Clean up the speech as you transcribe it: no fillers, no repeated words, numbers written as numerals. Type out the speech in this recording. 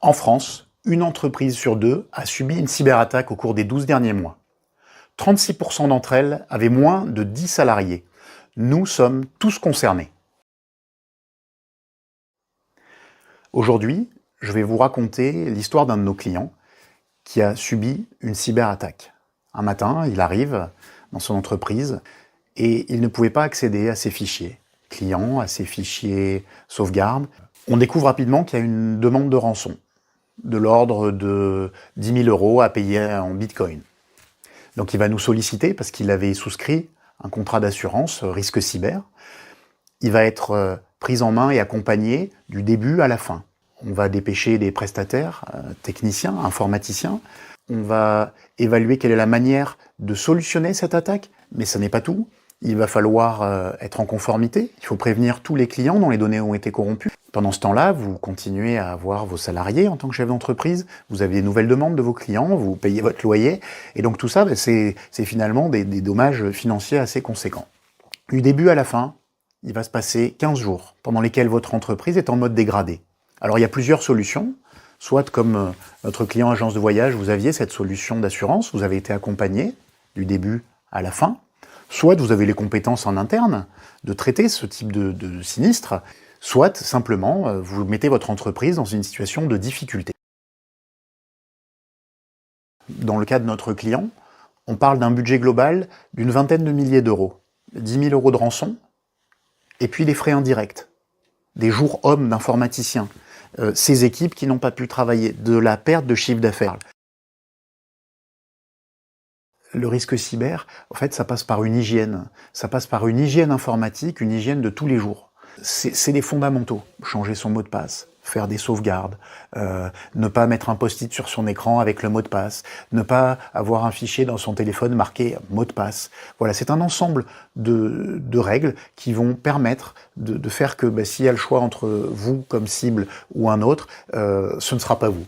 En France, une entreprise sur deux a subi une cyberattaque au cours des 12 derniers mois. 36% d'entre elles avaient moins de 10 salariés. Nous sommes tous concernés. Aujourd'hui, je vais vous raconter l'histoire d'un de nos clients qui a subi une cyberattaque. Un matin, il arrive dans son entreprise et il ne pouvait pas accéder à ses fichiers clients, à ses fichiers sauvegarde. On découvre rapidement qu'il y a une demande de rançon, de l'ordre de 10 000 € à payer en bitcoin. Donc il va nous solliciter parce qu'il avait souscrit un contrat d'assurance risque cyber. Il va être pris en main et accompagné du début à la fin. On va dépêcher des prestataires, techniciens, informaticiens. On va évaluer quelle est la manière de solutionner cette attaque, mais ce n'est pas tout. Il va falloir être en conformité. Il faut prévenir tous les clients dont les données ont été corrompues. Pendant ce temps-là, vous continuez à avoir vos salariés en tant que chef d'entreprise. Vous avez des nouvelles demandes de vos clients, vous payez votre loyer. Et donc tout ça, c'est finalement des dommages financiers assez conséquents. Du début à la fin, il va se passer 15 jours pendant lesquels votre entreprise est en mode dégradé. Alors il y a plusieurs solutions. Soit comme notre client agence de voyage, vous aviez cette solution d'assurance, vous avez été accompagné du début à la fin. Soit vous avez les compétences en interne de traiter ce type de sinistre, soit simplement vous mettez votre entreprise dans une situation de difficulté. Dans le cas de notre client, on parle d'un budget global d'une vingtaine de milliers d'euros, 10 000 € de rançon, et puis les frais indirects, des jours hommes d'informaticiens, ces équipes qui n'ont pas pu travailler, de la perte de chiffre d'affaires. Le risque cyber, en fait, ça passe par une hygiène. Ça passe par une hygiène informatique, une hygiène de tous les jours. C'est des fondamentaux. Changer son mot de passe, faire des sauvegardes, ne pas mettre un post-it sur son écran avec le mot de passe, ne pas avoir un fichier dans son téléphone marqué mot de passe. Voilà, c'est un ensemble de règles qui vont permettre de faire que s'il y a le choix entre vous comme cible ou un autre, ce ne sera pas vous.